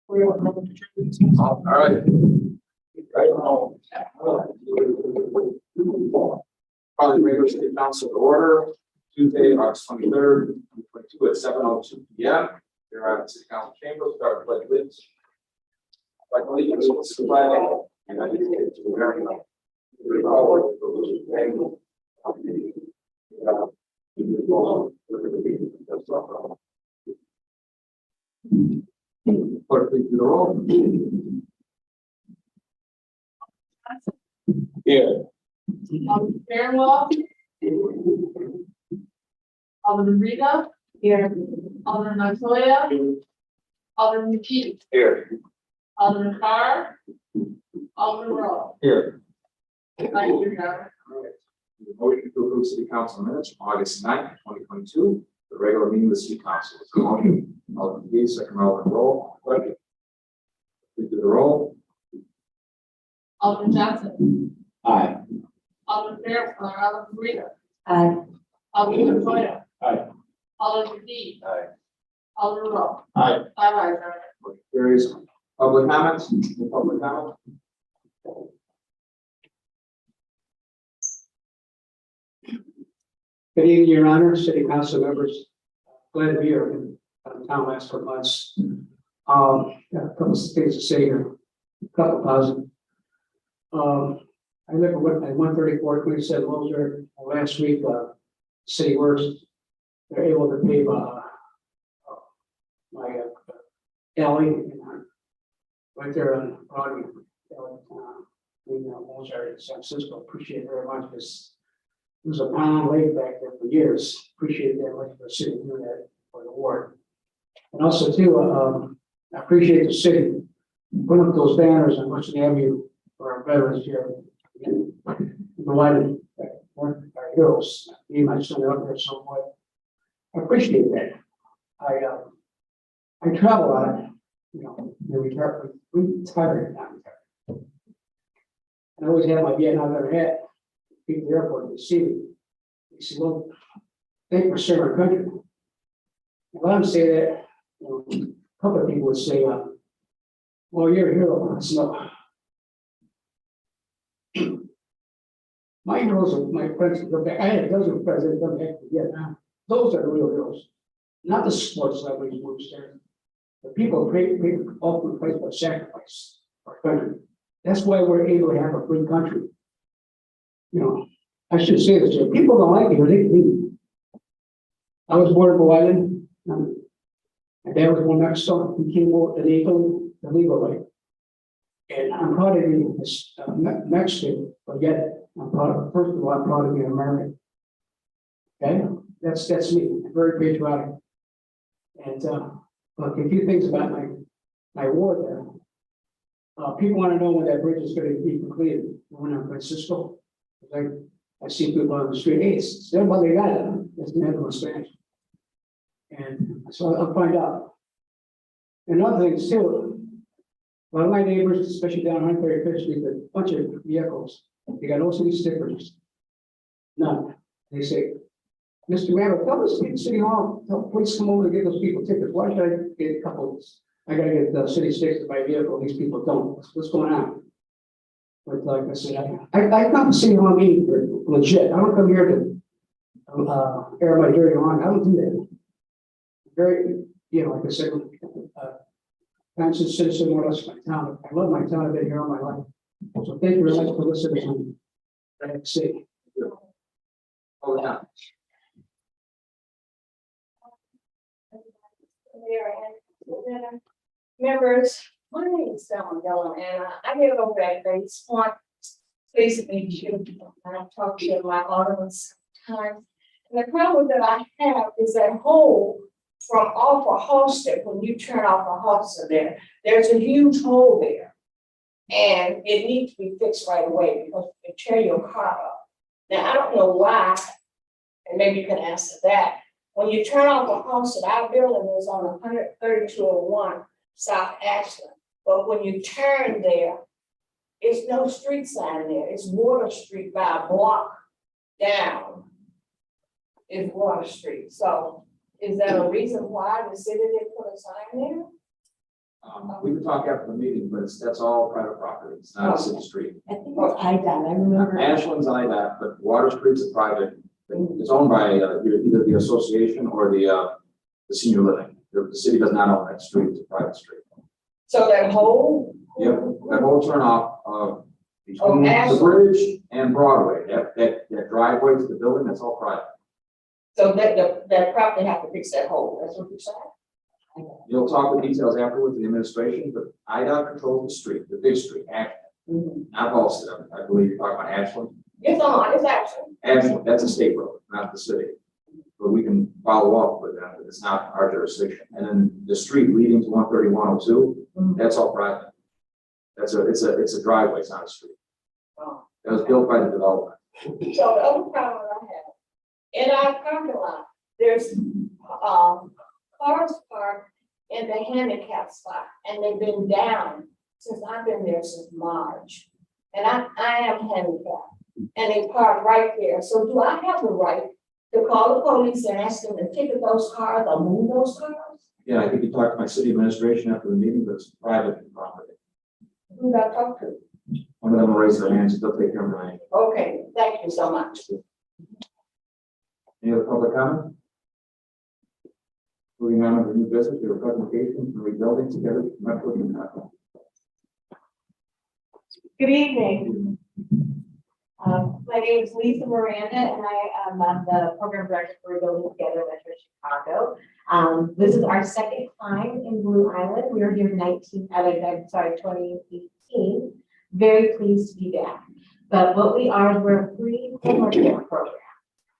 All right. Right now. Calling regular city council to order Tuesday, August 23rd, 2022 at 7:02 p.m. Here at the city council chamber, start pledge allegiance. Like allegiance to the flag of the United States of America. Clerk, please do the roll. Here. Fairwell. Alderman Rita. Here. Alderman Montoya. Alderman McKee. Here. Alderman Carr. Alderman Rowe. Here. Thank you, Governor. The motion to approve city council minutes from August 9th, 2022, the regular meeting of the city council. Is the motion. Alderman McKee, second Alderman Roll. Question. Please do the roll. Alderman Johnson. Aye. Alderman Fairwell. Alderman Rita. Aye. Alderman Montoya. Aye. Alderman McKee. Aye. Alderman Rowe. Aye. 5 ayes, Governor. Motion carries. Public comments? Any public comment? Good evening, Your Honor, City Council members. Glad to be here. I've been out of town last couple months. Got a couple of things to say here. A couple positive. I live at 134 27 Loser. Last week, City Works, they're able to pave my alley right there on Broadway. Loser in San Francisco. Appreciate it very much because there's a pond lake back there for years. Appreciate that much for the city doing that for the ward. And also too, I appreciate the city putting up those banners on Western Avenue for our veterans here. Providing our heroes. Me and my son are up there somewhat. I appreciate that. I travel on it, you know, retired, not retired. I always have my Vietnam veteran hat. People at the airport, they see me. They say, well, thank you for serving our country. And let them say that, you know, a couple of people would say, well, you're a hero. I said, no. My heroes are my friends that go back. I had a dozen friends that come back to Vietnam. Those are the real heroes, not the sports celebrities, movie stars. The people who pay ultimate price by sacrifice for our country. That's why we're able to have a free country. You know, I should say this here. People don't like it, but they can leave me. I was born in Blue Island. My dad was born in Mexico. He came over the legal way. And I'm proud of being Mexican, but yet I'm proud of, first of all, I'm proud of being American. Okay, that's me. I'm very patriotic. And look, a few things about my war there. People want to know when that bridge is going to be completed. When I'm Francisco, I see people on the street. Hey, it's there, but they got it. It's never Spanish. And so I'll find out. And other things too. A lot of my neighbors, especially down on 135th Street, a bunch of vehicles. They got no city stickers. None. They say, Mr. Mayor, tell the city hall, tell police come over to get those people tickets. Why should I get a couple? I gotta get the city stickers to my vehicle. These people don't. What's going on? But like I said, I come to city hall meeting for legit. I don't come here to air my dirty laundry. I don't do that. Very, you know, like I said, I'm a citizen more or less of my town. I love my town. I've been here all my life. So thank you very much for listening. I have to say. Public comment. Members, my name is Ellen Dillon, and I live over at Bates Point. Basically, I've talked to my audience sometimes. And the problem that I have is that hole from off of Halsted, when you turn off of Halsted there's a huge hole there. And it needs to be fixed right away because you can tear your car up. Now, I don't know why, and maybe you can answer that. When you turn off the Halsted, our building is on 13201 South Ashland. But when you turn there, it's no street sign there. It's Water Street by a block down. Is Water Street. So is there a reason why the city didn't put a sign there? We can talk after the meeting, but that's all private property. It's not a city street. I think it's IDOT, I remember. Ashland's IDOT, but Water Street's a private. It's owned by either the association or the senior living. The city does not own that street. It's a private street. So that whole. Yep, that whole turnoff between the Ashland. bridge and Broadway, that driveway to the building, that's all private. So that property have to fix that hole, that's what you're saying? You'll talk the details afterwards with the administration, but IDOT controls the street, the big street, Ashland, not Halsted. I believe you're talking about Ashland. It's actually. Ashland, that's a state road, not the city. But we can follow up with that, but it's not our jurisdiction. And then the street leading to 13102, that's all private. It's a driveway, it's not a street. Oh. That was built by the developer. So the other problem I have, in our parking lot, there's, cars parked in the handicap spot, and they've been down since I've been there since March. And I am handicapped, and they park right there. So do I have the right to call the police and ask them to ticket those cars or move those cars? Yeah, I think you talked to my city administration after the meeting, but it's private property. Who do I talk to? One of them will raise their hands, they'll take care of it. Okay, thank you so much. Any other public comment? Moving on to new business, we have a presentation from rebuilding together with Metro Chicago. Good evening. My name is Lisa Miranda, and I am the program director for Rebuilding Together Metro Chicago. This is our second time in Blue Island. We were here 2018. Very pleased to be back. But what we are is we're a free home repair program.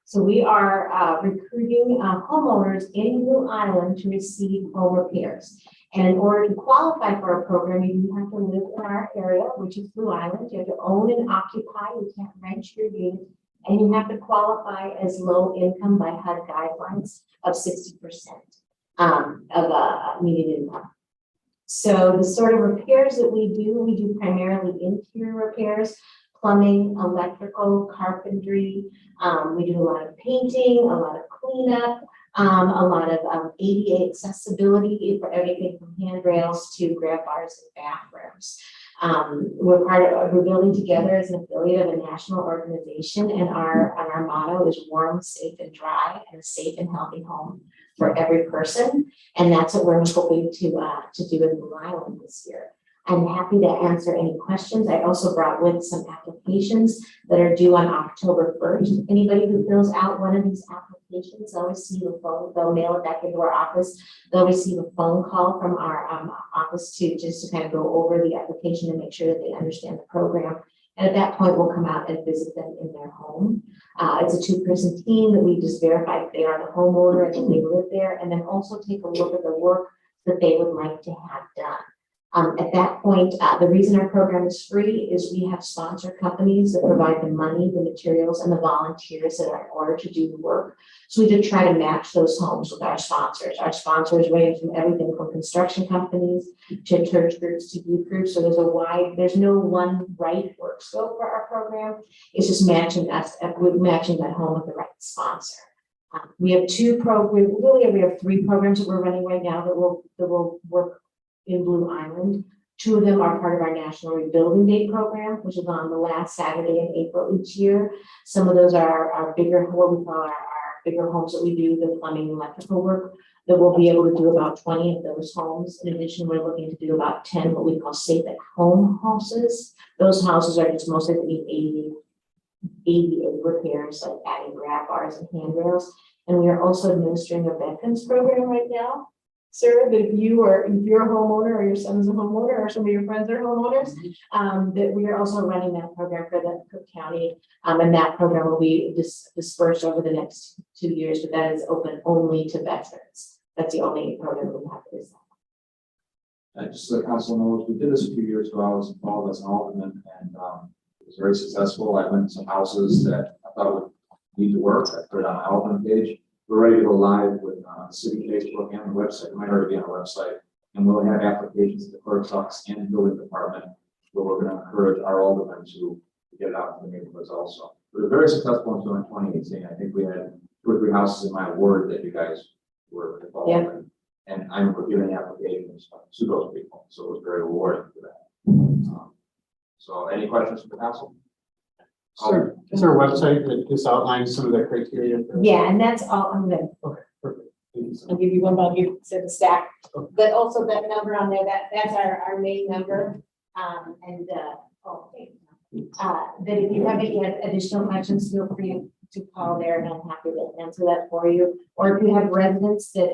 So we are recruiting homeowners in Blue Island to receive home repairs. And in order to qualify for our program, you do have to live in our area, which is Blue Island. You have to own and occupy. You can't rent your unit. And you have to qualify as low income by HUD guidelines of 60% of median income. So the sort of repairs that we do primarily interior repairs, plumbing, electrical, carpentry. We do a lot of painting, a lot of cleanup, a lot of ADA accessibility for everything from handrails to grab bars and bathrooms. We're part of Rebuilding Together as an affiliate of a national organization, and our motto is warm, safe, and dry, and a safe and healthy home for every person. And that's what we're hoping to do in Blue Island this year. I'm happy to answer any questions. I also brought with some applications that are due on October 1st. Anybody who fills out one of these applications, they'll receive a phone, they'll mail it back into our office. They'll receive a phone call from our office to kind of go over the application and make sure that they understand the program. And at that point, we'll come out and visit them in their home. It's a two-person team that we just verify that they are the homeowner and that they live there, and then also take a look at the work that they would like to have done. At that point, the reason our program is free is we have sponsor companies that provide the money, the materials, and the volunteers that are in order to do the work. So we did try to match those homes with our sponsors. Our sponsors range from everything from construction companies to church groups to youth groups. So there's no one right work scope for our program. It's just matching that home with the right sponsor. We have we have 3 programs that we're running right now that will work in Blue Island. 2 of them are part of our National Rebuilding Day program, which is on the last Saturday in April each year. Some of those are our bigger, what we call our bigger homes that we do, the plumbing and electrical work, that we'll be able to do about 20 of those homes. In addition, we're looking to do about 10 what we call safe at home houses. Those houses are just mostly ADA repairs, like adding grab bars and handrails. And we are also administering a veterans program right now. Sir, that if you're a homeowner or your son's a homeowner or some of your friends are homeowners, that we are also running that program for the Cook County. And that program will be dispersed over the next 2 years, but that is open only to veterans. That's the only program we have for this. Just so the council knows, we did this a few years ago. I was involved as an alderman, and it was very successful. I went to some houses that I thought would need to work. I put it on my alderman page. We're ready to go live with city Facebook and the website. It might already be on our website. And we'll have applications to the clerk's office and the building department, where we're going to encourage our aldermen to get it out to the neighborhoods also. It was very successful until in 2018. I think we had 2 or 3 houses in my ward that you guys were involved in. And I'm reviewing applications to those people, so it was very rewarding for that. So any questions from the council? Sure. Is there a website that just outlines some of the criteria? for- Yeah, and that's all I'm gonna, Okay, perfect. Thank you so I'll much. give you one while you set the stack, but also that number on there, that's our main number. That if you have any additional questions, feel free to call there and I'm happy to answer that for you. Or if you have residents that,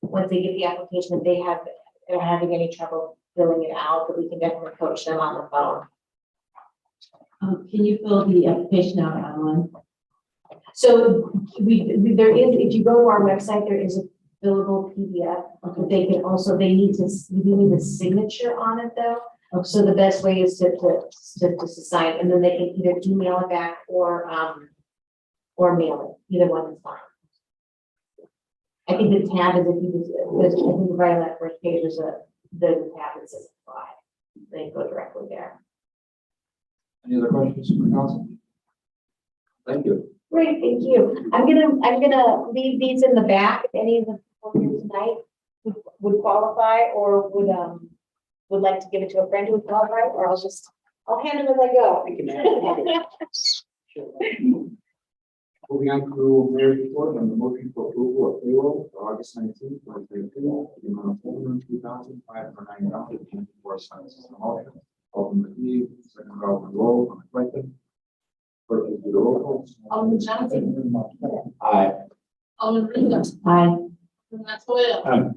once they get the application, that they're having any trouble filling it out, that we can definitely coach them on the phone. Can you fill the application out online? So there is, if you go to our website, there is a fillable PDF. But they can also, you need a signature on it though. So the best way is to sign, and then they can either email it back or mail it. Either one is fine. I think the tab is if you just, I think right on that first page, there's the tab that says apply. They go directly there. Any other questions from the council? Thank you. Great, thank you. I'm gonna leave these in the back. If any of the people here tonight would qualify or would like to give it to a friend who would qualify, or I'll hand them as I go. Moving on to mayor's report on the motion for approval of payroll for August 19th, 2022, the amount of $402,509.54. Motion. Alderman McGee, second by Alderman Roll on the question. Clerk, please do the roll call. Alderman Johnson. Aye. Alderman Rita. Aye. Alderman Montoya. Aye.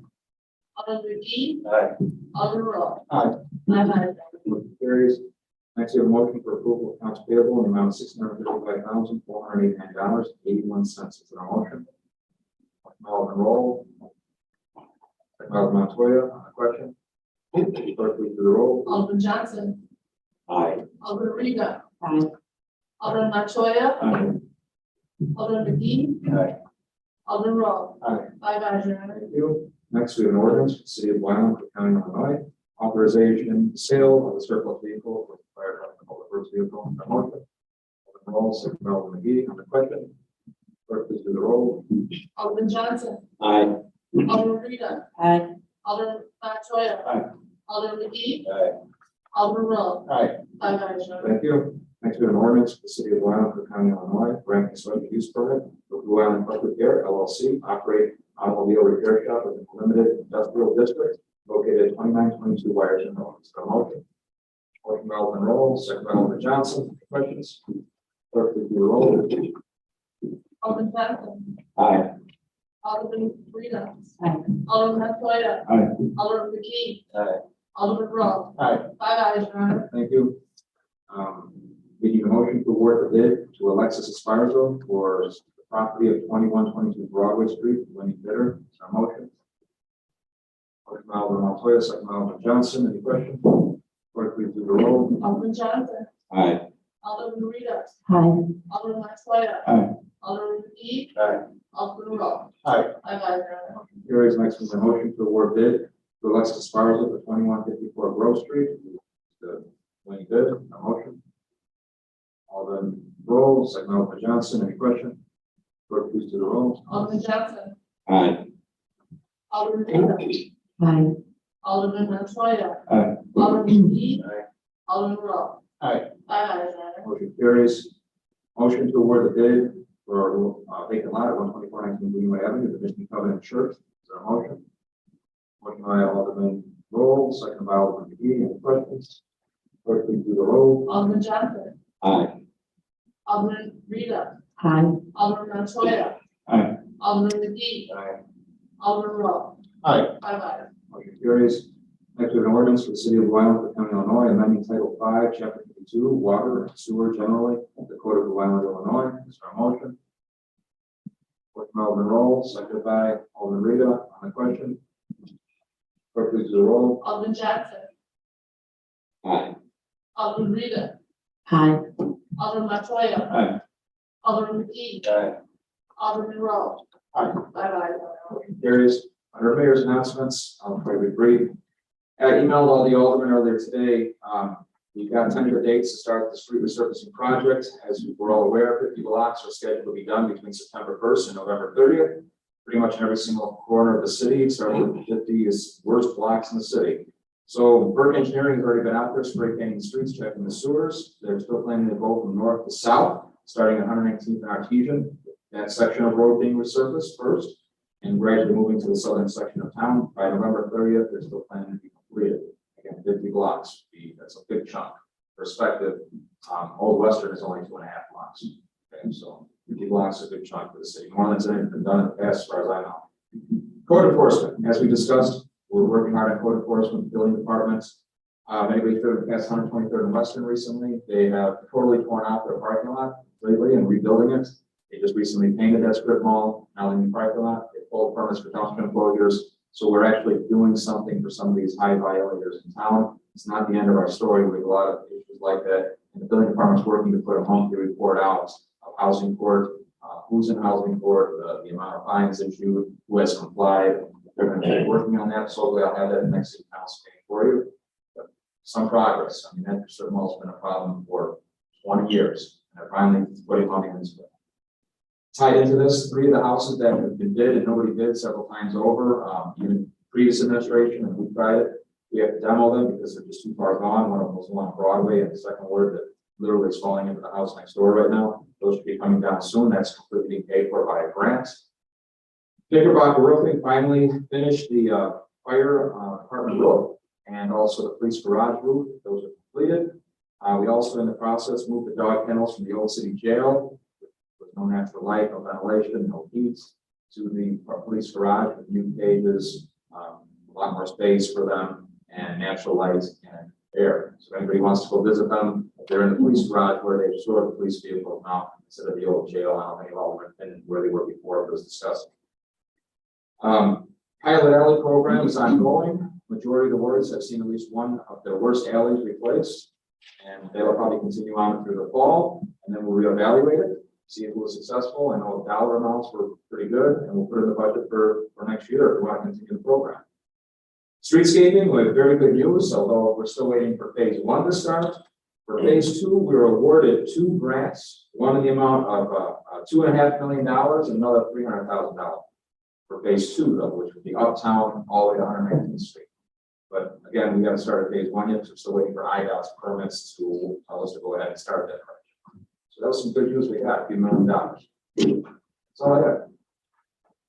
Alderman McGee. Aye. Alderman Roll. Aye. Five ayes. Motion carries. Next, we have a motion for approval of accounts payable in the amount of $635,489.81. Is there a motion? Alderman Roll. Second by Alderman Montoya on the question. Clerk, please do the roll. Alderman Johnson. Aye. Alderman Rita. Aye. Alderman Montoya. Aye. Alderman McGee. Aye. Alderman Roll. Aye. Five ayes, Your Honor. Thank you. Next, we have an ordinance for the city of Blue Island, Cook County, Illinois, authorization sale of a surplus vehicle for the fire department public works vehicle. The motion. Alderman Roll, second by Alderman McGee on the question. Clerk, please do the roll. Alderman Johnson. Aye. Alderman Rita. Aye. Alderman Montoya. Aye. Alderman McGee. Aye. Alderman Roll. Aye. Five ayes, Your Honor. Thank you. Next, we have an ordinance for the city of Blue Island, Cook County, Illinois, granting a special use permit for Blue Island Truck Repair LLC, operate automobile repair shop within the limited industrial district located at 2922 Ryerson Road. Is there a motion? Motion by Alderman Roll, second by Alderman Johnson. Questions? Clerk, please do the roll. Alderman Johnson. Aye. Alderman Rita. Aye. Alderman Montoya. Aye. Alderman McGee. Aye. Alderman Roll. Aye. Five ayes, Your Honor. Thank you. We need a motion to award the bid to Alexis Esparzo for the property of 2122 Broadway Street, winning bidder. Is there a motion? Motion by Alderman Montoya, second by Alderman Johnson. Any questions? Clerk, please do the roll. Alderman Johnson. Aye. Alderman Rita. Aye. Alderman Montoya. Aye. Alderman McGee. Aye. Alderman Roll. Aye. Five ayes, Your Honor. Carries. Next is a motion to award bid to Alexis Esparzo for 2154 Grove Street. The winning bid. A motion. Alderman Roll, second by Alderman Johnson. Any question? Clerk, please do the roll. Alderman Johnson. Aye. Alderman Rita. Aye. Alderman Montoya. Aye. Alderman McGee. Aye. Alderman Roll. Aye. Five ayes, Your Honor. Motion carries. Motion to award the bid for vacant lot at 12419 Greenway Avenue, the Mission Covenant Church. Is there a motion? Motion by Alderman Roll, second by Alderman McGee. Any questions? Clerk, please do the roll. Alderman Johnson. Aye. Alderman Rita. Aye. Alderman Montoya. Aye. Alderman McGee. Aye. Alderman Roll. Aye. Five ayes. Motion carries. Next, we have an ordinance for the city of Blue Island, Cook County, Illinois, amending Title 5, Chapter 52, Water and Sewer generally, of the Code of Blue Island, Illinois. Is there a motion? Motion by Alderman Roll, seconded by Alderman Rita on the question. Clerk, please do the roll. Alderman Johnson. Aye. Alderman Rita. Aye. Alderman Montoya. Aye. Alderman McGee. Aye. Alderman Roll. Aye. Five ayes, Your Honor. Motion carries. Under mayor's announcements, I'll try to be brief. I emailed all the aldermen earlier today. We've got tentative dates to start the street resurfacing project. As we're all aware, 50 blocks are scheduled to be done between September 1st and November 30th. pretty much in every single corner of the city, starting with 50 is worst blocks in the city. So Burke Engineering has already been out there spray painting the streets, checking the sewers. They're still planning to go from north to south, starting at 119th and Artesian. That section of road being resurfaced first, and gradually moving to the southern section of town. By November 30th, they're still planning to be completed. Again, 50 blocks. That's a big chunk. Perspective, Old Western is only 2.5 blocks. Okay, so 50 blocks is a big chunk for the city. More than's been done in the past, as far as I know. Code enforcement, as we discussed, we're working hard on code enforcement, building departments. Anybody driven past 123rd and Western recently, they have totally torn out their parking lot lately and rebuilding it. They just recently painted that strip mall, now in the parking lot. They pulled permits for dumpster enclosures. So we're actually doing something for some of these high violators in town. It's not the end of our story. We have a lot of issues like that. And the building department's working to put a monthly report out of housing court, who's in housing court, the amount of fines issued, who has complied. They're going to be working on that. So I'll have that next city council meeting for you. But some progress. I mean, that strip mall's been a problem for 20 years. And they're finally putting money into it. Tied into this, 3 of the houses that have been bid and nobody bid several times over, even previous administration, and we tried it, we have to demo them because they're just too far gone. One of them was along Broadway, and the second word that literally is falling into the house next door right now. Those should be coming down soon. That's completely being paid for by a grant. Knickerbocker Roofing finally finished the fire department roof and also the police garage roof. Those are completed. We also, in the process, moved the dog kennels from the old city jail, no natural light, no ventilation, no heat, to the police garage with new cages, a lot more space for them, and natural light and air. So if anybody wants to go visit them, they're in the police garage where they store the police vehicles now instead of the old jail. I don't think all and where they were before it was discussed. Pilot alley program is ongoing. Majority of the wards have seen at least one of their worst alleys replaced, and they'll probably continue on through the fall, and then we'll reevaluate it. See if it was successful. I know the dollar amounts were pretty good, and we'll put in the budget for next year if we want to continue the program. Streetscaping, we have very good news, although we're still waiting for phase 1 to start. For phase 2, we were awarded 2 grants, one in the amount of $2.5 million and another $300,000 for phase 2, though, which would be uptown all the way to 119th Street. But again, we haven't started phase 1 yet, so we're still waiting for IDOT's permits to tell us to go ahead and start that project. So that was some good news we got, $1 few million. That's all I got.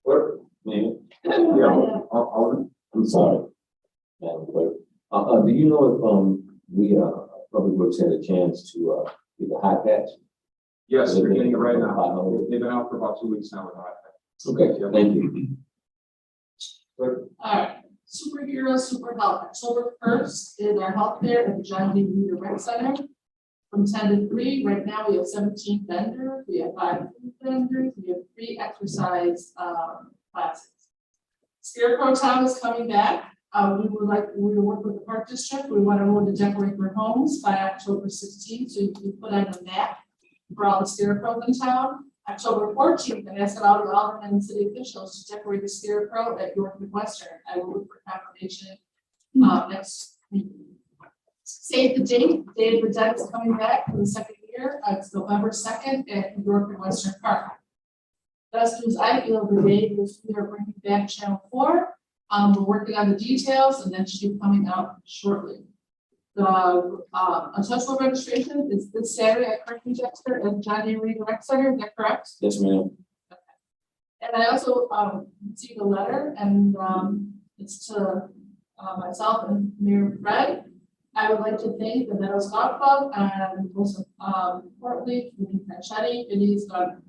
Clerk? Me? Yeah, I'm sorry, Madam Clerk. Do you know if we Public Works had a chance to get the hot patch? yes, they're getting it right now. They've been out for about 2 weeks now with that. Okay, thank you. Clerk? All right, superhero, super health. October 1st is our health fair at the John D. Reader Rec Center. From 10 to 3, right now we have 17 vendors, we have 5 food vendors, we have 3 exercise classes. Scarecrow Town is coming back. We will work with the Park District. We want everyone to decorate their homes by October 16th, so you can put on the map for all the scarecrows in town. October 14th, and ask all the aldermen and city officials to decorate the scarecrow at York and Western. I will look for confirmation next week. Save the date. Day of the Dead is coming back for the 2nd year. It's November 2nd at York and Western Park. Best news I feel the day is we are bringing back Channel 4. We're working on the details, and that should be coming out shortly. The Untouchable registration is this Saturday at Kirkland Dexter and John D. Reader Rec Center. Is that correct? Yes, ma'am. And I also received a letter, and it's to myself and Mayor Fred. I would like to thank the Meadows Golf Club and most importantly, Vinny Franchetti. Vinny's gone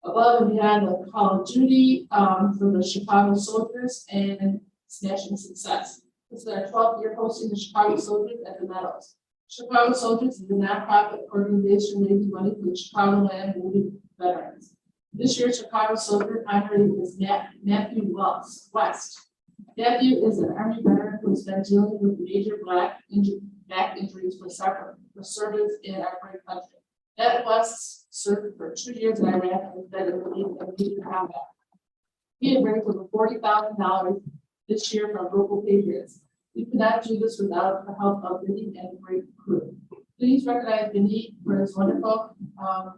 above and beyond the Call of Duty for the Chicago Soldiers and smashing success. This is our 12th year hosting the Chicago Soldiers at the Meadows. Chicago Soldiers is a nonprofit organization raising money for the Chicagoland wounded veterans. This year's Chicago Soldier honoree is Matthew West. Matthew is an Army veteran who has been dealing with major back injuries for service in our great country. Matt West served for 2 years in Iraq and has been in the lead of major combat. He had raised over $40,000 this year from local patriots. We could not do this without the help of Vinny and the great crew. Please recognize Vinny for his wonderful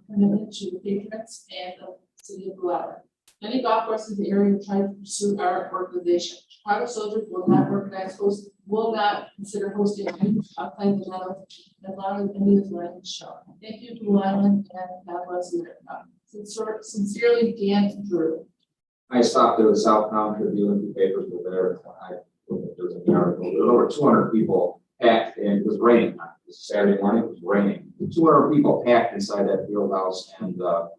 commitment to the patriots and the city of Blue Island. Many golf courses in the area try to pursue our organization. Chicago Soldiers will not consider hosting any outside the meadow as long as any is letting show. Thank you, Blue Island, and God bless you. Sincerely, Dan and Drew. I stopped at the South Town Tribune, and the papers were there. There was an article, there were over 200 people packed, and it was raining. It was Saturday morning, it was raining. 200 people packed inside that field house and the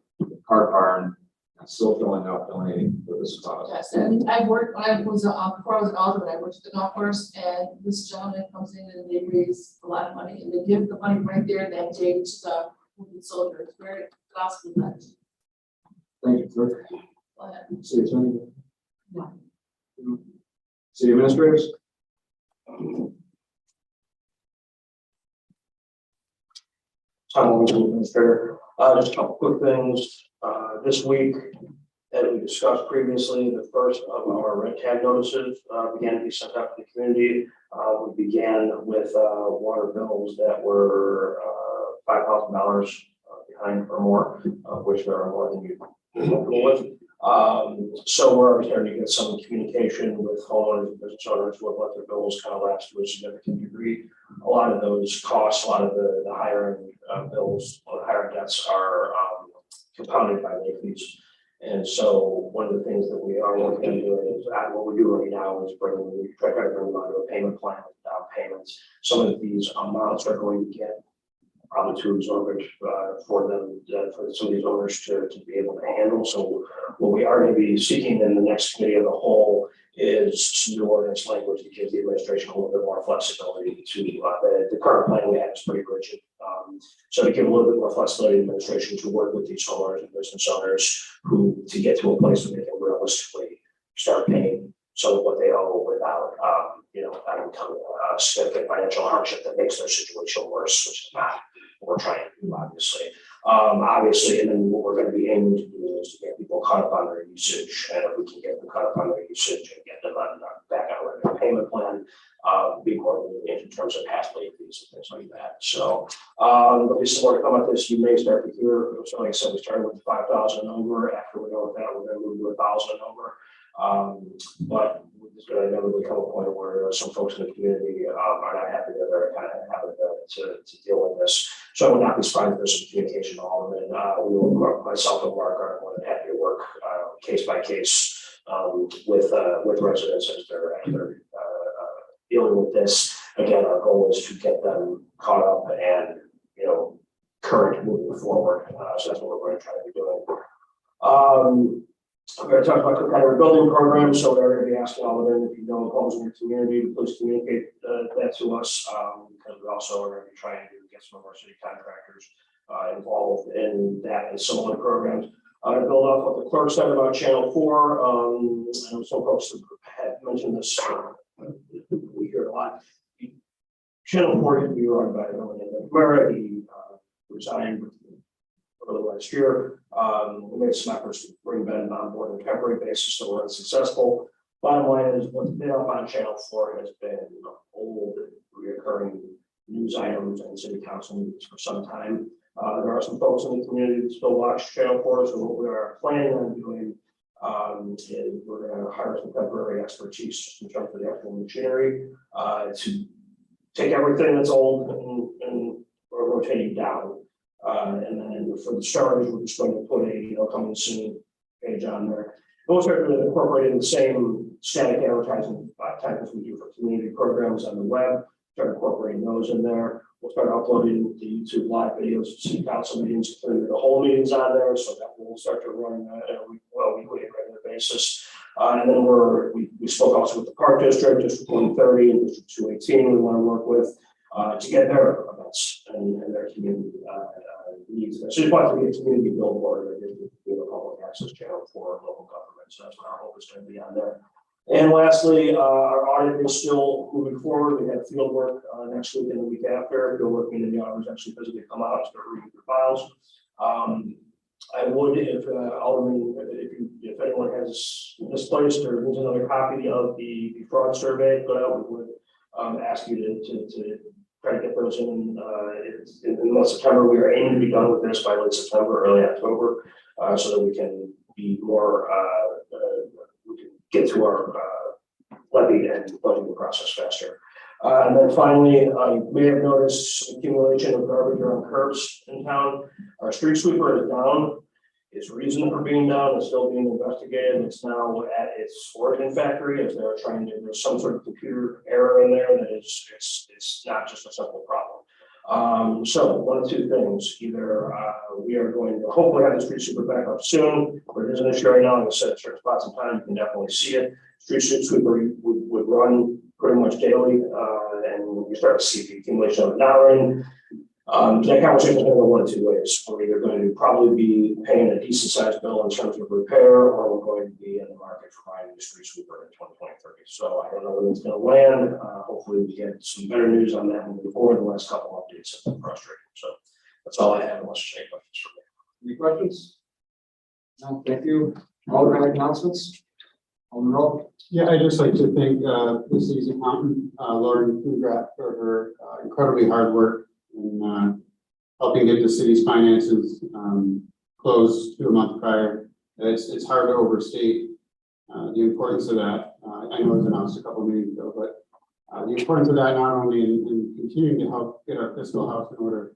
car barn, still filling up, donating for this cause. Yes, and I worked, when I was before I was an alderman, I worked at the golf course, and this gentleman comes in and they raise a lot of money, and they give the money right there that day to the wounded soldiers. Very gospel that. Thank you, Clerk. City Attorney. City Administrators. Tom Williams, Administrator. Just a couple quick things. This week, as we discussed previously, the first of our red tag notices began to be sent out to the community. We began with water bills that were $5,000 behind or more, of which there are more than you comfortable with. So we're already starting to get some communication with homeowners and business owners who have let their bills kind of lapse to a significant degree. A lot of those costs, a lot of the higher end bills, or the higher debts are compounded by late fees. And so one of the things that we are working on doing is what we do right now is we try to bring them onto a payment plan with down payments. Some of these amounts are going to get probably too exorbitant for them, for some of these owners to be able to handle. So what we are going to be seeking in the next committee of the whole is some new ordinance language that gives the administration a little bit more flexibility to, the current plan we have is pretty rigid. So to give a little bit more flexibility to administration to work with these homeowners and business owners to get to a place where they can realistically start paying some of what they owe without, becoming a significant financial hardship that makes their situation worse, which is not what we're trying to do, obviously. And then what we're going to be aiming to do is to get people caught up on their usage, and if we can get them caught up on their usage and get them back on a regular payment plan, be more lenient in terms of past late fees and things like that. So there'll be some more to come at this. You may start to hear, so like I said, we started with 5,000 and over. After we go with that, we're going to move to 1,000 and over. But there's going to inevitably come a point where some folks in the community are not happy that they're kind of having to deal with this. So I would not be surprised if there's some communication to all of them. And we will, myself and Mark are more than happy to work case by case with residents as they're dealing with this. Again, our goal is to get them caught up and current moving forward. So that's what we're going to try to be doing. I'm going to talk about competitive building programs, so they're going to be asking all of them if you know homes in your community, please communicate that to us, because we also are going to be trying to get some of our city contractors involved in that and similar programs. To build off what the clerk said about Channel 4, I know some folks have mentioned this, we hear it a lot. Channel 4 used to be run by Mara. He resigned early last year. We made some efforts to bring Ben on board on a temporary basis, so we're unsuccessful. Bottom line is what's been up on Channel 4 has been old, reoccurring news items and city council meetings for some time. There are some folks in the community that still watch Channel 4, so what we are planning on doing is we're going to hire some temporary expertise just in terms of the actual machinery to take everything that's old and we're rotating down. And then for the starters, we're just going to put a coming soon page on there. We'll start incorporating the same static advertising type as we do for community programs on the web. Start incorporating those in there. We'll start uploading the YouTube live videos of city council meetings, including the whole meetings on there, so that we'll start to run weekly and regular basis. And then we spoke also with the Park District, District 130 and District 218. We want to work with to get their events and their community needs. So you want to get community billboard or a public access channel for local government. So that's what our hope is going to be on there. And lastly, our audit is still moving forward. We have field work next week and the week after. Field work meaning the auditors actually physically come out and start reading the files. I would, if if anyone has misplaced or needs another copy of the fraud survey put out, we would ask you to try to get those in September. We are aiming to be done with this by late September, early October, so that we can be more, we can get to our levy and budgeting process faster. And then finally, you may have noticed accumulation of garbage around curbs in town. Our street sweeper is down. Its reason for being down is still being investigated. It's now at its origin factory as they're trying to, there's some sort of computer error in there that is, it's not just a simple problem. So one of two things, either we are going to hopefully have the street sweeper back up soon, or it is an issue right now, like I said, at certain spots in time, you can definitely see it. Street sweeper would run pretty much daily, and you start to see the accumulation of dollars. That conversation is going to go one of two ways. We're either going to probably be paying a decent sized bill in terms of repair, or we're going to be in the market for buying the street sweeper in 2023. So I don't know where it's going to land. Hopefully we get some better news on that moving forward. The last couple of updates have been frustrating. So that's all I have. Unless there's any questions for me. Any questions? No, thank you. Alderman announcements? Alderman Roll. Yeah, I'd just like to thank the city's accountant, Lauren Kugrat, for her incredibly hard work in helping get the city's finances closed 2 months prior. It's hard to overstate the importance of that. I know it was announced a couple of meetings ago, but the importance of that not only in continuing to help get our fiscal house in order,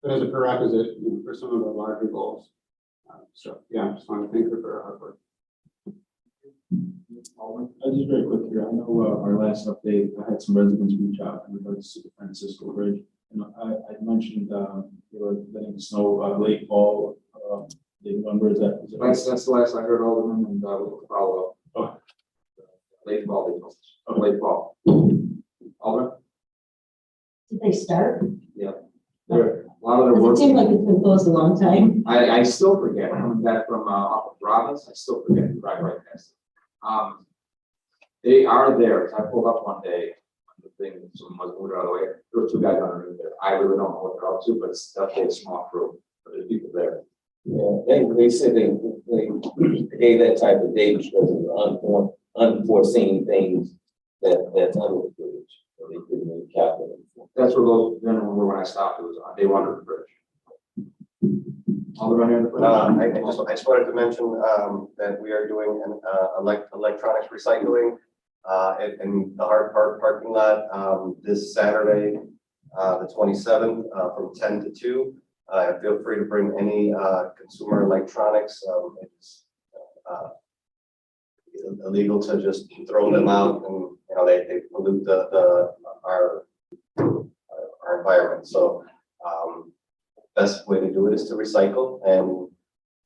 but as a prerequisite, you know, for some of the larger goals. So yeah, I just want to thank her for her hard work. Just very quick here. I know our last update, I had some residents reach out in regards to the Francisco Bridge. And I mentioned they were letting snow late fall. When is that? That's the last I heard, Alderman, and we'll follow up. Late fall, late fall. Alderman? Did they start? Yeah. There, a lot of their Because work. it seemed like it's been closed a long time. I still forget, coming back from off of Robbins, I still forget to drive right past them. They are there. I pulled up one day, the thing, someone was moving out of the way. There were two guys underneath there. I really don't know what they're up to, but it's definitely a small crew, but there's people there. Yeah, they said they gave that type of date because of unforeseen things that's under the bridge. So they couldn't really calculate. That's where those gentlemen were when I stopped. It was they wanted the bridge. Alderman, any other questions? I just wanted to mention that we are doing an electronics recycling in the Hard Park parking lot this Saturday, the 27th, from 10 to 2. Feel free to bring any consumer electronics. It's illegal to just throw them out, and you know they pollute our environment. So best way to do it is to recycle, and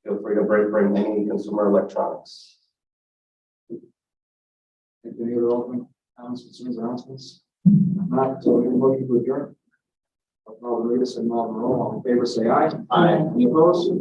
feel free to bring any consumer electronics. Any other Alderman announcements? Not, so we're looking to adjourn. Alderman Reedus and Alderman Roll, all in favor, say aye. Aye. Any opposed?